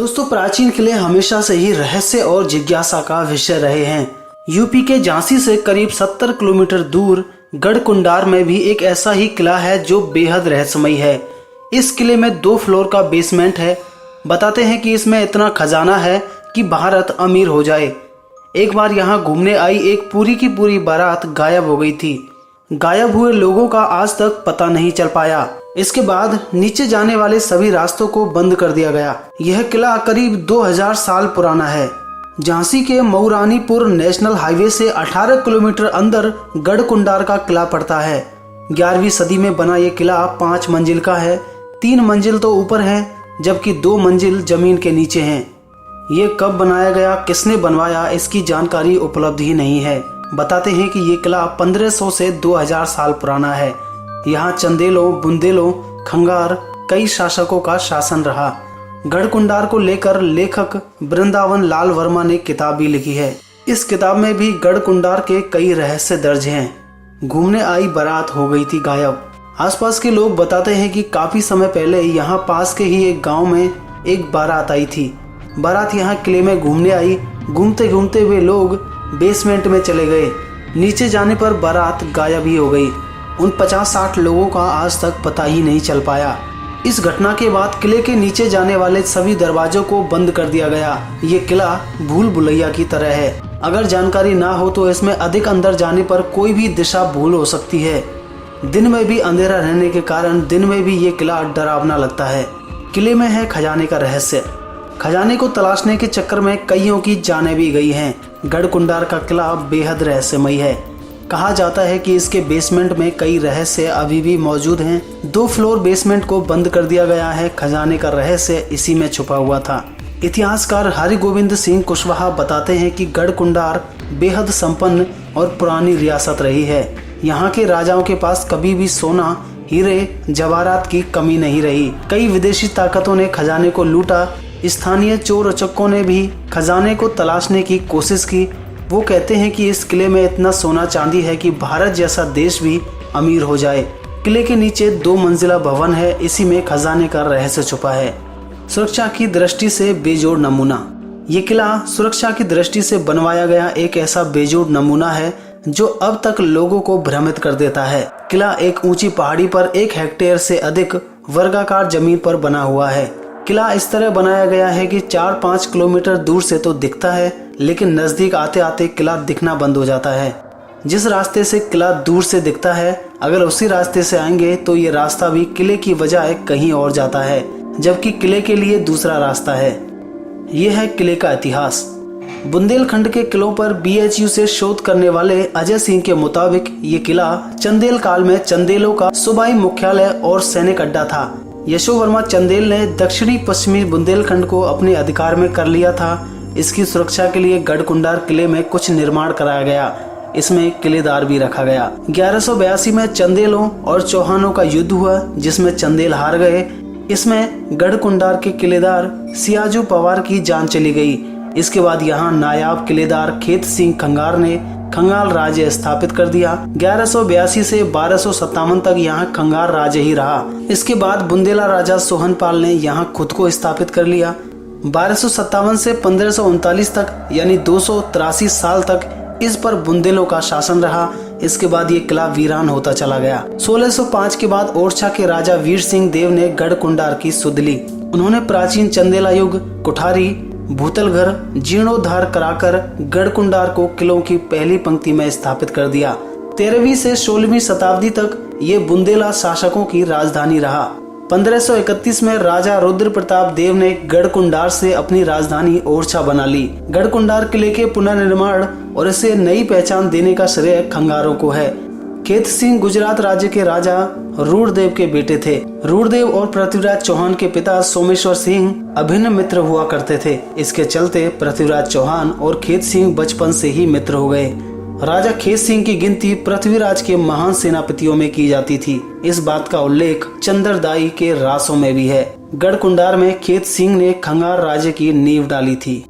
दोस्तों, प्राचीन किले हमेशा से ही रहस्य और जिज्ञासा का विषय रहे हैं। यूपी के झांसी से करीब 70 किलोमीटर दूर गढ़कुंडार में भी एक ऐसा ही किला है जो बेहद रहस्यमय है। इस किले में 2 फ्लोर का बेसमेंट है। बताते हैं कि इसमें इतना खजाना है कि भारत अमीर हो जाए। एक बार यहाँ घूमने आई एक पूरी की पूरी बारात गायब हो गई थी। गायब हुए लोगों का आज तक पता नहीं चल पाया। इसके बाद नीचे जाने वाले सभी रास्तों को बंद कर दिया गया। यह किला करीब 2000 साल पुराना है। झांसी के मऊरानीपुर नेशनल हाईवे से 18 किलोमीटर अंदर गढ़कुंडार का किला पड़ता है। 11वीं सदी में बना यह किला 5 मंजिल का है। 3 मंजिल तो ऊपर है जबकि 2 मंजिल जमीन के नीचे हैं। ये कब बनाया गया, किसने बनवाया, इसकी जानकारी उपलब्ध ही नहीं है। बताते हैं कि ये किला 1500 से 2000 साल पुराना है। यहाँ चंदेलों, बुंदेलों, खंगार कई शासकों का शासन रहा। गढ़कुंडार को लेकर लेखक वृंदावन लाल वर्मा ने किताब भी लिखी है। इस किताब में भी गढ़कुंडार के कई रहस्य दर्ज हैं। घूमने आई बारात हो गई थी गायब। आसपास के लोग बताते हैं कि काफी समय पहले यहाँ पास के ही एक गांव में एक बारात आई थी। बारात यहाँ किले में घूमने आई। घूमते घूमते वे लोग बेसमेंट में चले गए। नीचे जाने पर बारात गायब ही हो गई। उन 50-60 लोगों का आज तक पता ही नहीं चल पाया। इस घटना के बाद किले के नीचे जाने वाले सभी दरवाजों को बंद कर दिया गया। ये किला भूल भुलैया की तरह है। अगर जानकारी ना हो तो इसमें अधिक अंदर जाने पर कोई भी दिशा भूल हो सकती है। दिन में भी अंधेरा रहने के कारण दिन में भी ये किला डरावना लगता है। किले में है खजाने का रहस्य। खजाने को तलाशने के चक्कर में कईयों की जानें भी गई हैं। गढ़कुंडार का किला बेहद रहस्यमय है। कहा जाता है कि इसके बेसमेंट में कई रहस्य अभी भी मौजूद हैं। 2 फ्लोर बेसमेंट को बंद कर दिया गया है। खजाने का रहस्य इसी में छुपा हुआ था। इतिहासकार हरिगोविंद सिंह कुशवाहा बताते हैं कि गढ़कुंडार बेहद संपन्न और पुरानी रियासत रही है। यहाँ के राजाओं के पास कभी भी सोना, हीरे, जवाहरात की कमी नहीं रही। कई विदेशी ताकतों ने खजाने को लूटा। स्थानीय चोर उचक्कों ने भी खजाने को तलाशने की कोशिश की। वो कहते हैं कि इस किले में इतना सोना चांदी है कि भारत जैसा देश भी अमीर हो जाए। किले के नीचे 2 मंजिला भवन है। इसी में खजाने का रहस्य छुपा है। सुरक्षा की दृष्टि से बेजोड़ नमूना। ये किला सुरक्षा की दृष्टि से बनवाया गया एक ऐसा बेजोड़ नमूना है जो अब तक लोगों को भ्रमित कर देता है। किला एक ऊंची पहाड़ी पर 1 हेक्टेयर से अधिक वर्गाकार जमीन पर बना हुआ है। किला इस तरह बनाया गया है कि 4-5 किलोमीटर दूर से तो दिखता है, लेकिन नजदीक आते आते किला दिखना बंद हो जाता है। जिस रास्ते से किला दूर से दिखता है, अगर उसी रास्ते से आएंगे तो ये रास्ता भी किले की बजाय कहीं और जाता है, जबकि किले के लिए दूसरा रास्ता है। ये है किले का इतिहास। बुंदेलखंड के किलों पर BHU से शोध करने वाले अजय सिंह के मुताबिक ये किला चंदेल काल में चंदेलों का सूबाई मुख्यालय और सैनिक अड्डा था। यशोवर्मा चंदेल ने दक्षिणी पश्चिमी बुंदेलखंड को अपने अधिकार में कर लिया था। इसकी सुरक्षा के लिए गढ़कुंडार किले में कुछ निर्माण कराया गया। इसमें किलेदार भी रखा गया। 1182 में चंदेलों और चौहानों का युद्ध हुआ, जिसमें चंदेल हार गए। इसमें गढ़कुंडार के किलेदार सियाजू पवार की जान चली गई। इसके बाद यहाँ नायाब किलेदार खेत सिंह खंगार ने खंगाल राज्य स्थापित कर दिया। 1182 से 1257 तक यहाँ खंगार राज्य ही रहा। इसके बाद बुंदेला राजा सोहनपाल ने यहाँ खुद को स्थापित कर लिया। 1257 से 1539 तक यानी 283 साल तक इस पर बुंदेलों का शासन रहा। इसके बाद ये किला वीरान होता चला गया। 1605 के बाद ओरछा के राजा वीर सिंह देव ने गढ़कुंडार की सुध ली। उन्होंने प्राचीन चंदेला युग, कुठारी, भूतलघर जीर्णोद्धार कराकर गढ़कुंडार को किलों की पहली पंक्ति में स्थापित कर दिया। 13वीं से 16वीं शताब्दी तक ये बुंदेला शासकों की राजधानी रहा। 1531 में राजा रुद्र प्रताप देव ने गढ़कुंडार से अपनी राजधानी ओरछा बना ली। गढ़कुंडार किले के पुनर्निर्माण और इसे नई पहचान देने का श्रेय खंगारों को है। खेत सिंह गुजरात राज्य के राजा रूढ़देव के बेटे थे। रूढ़देव और पृथ्वीराज चौहान के पिता सोमेश्वर सिंह अभिन्न मित्र हुआ करते थे। इसके चलते पृथ्वीराज चौहान और खेत सिंह बचपन से ही मित्र हो गए। राजा खेत सिंह की गिनती पृथ्वीराज के महान सेनापतियों में की जाती थी। इस बात का उल्लेख चंद्रदाई के रासों में भी है। गढ़कुंडार में खेत सिंह ने खंगार राज्य की नींव डाली थी।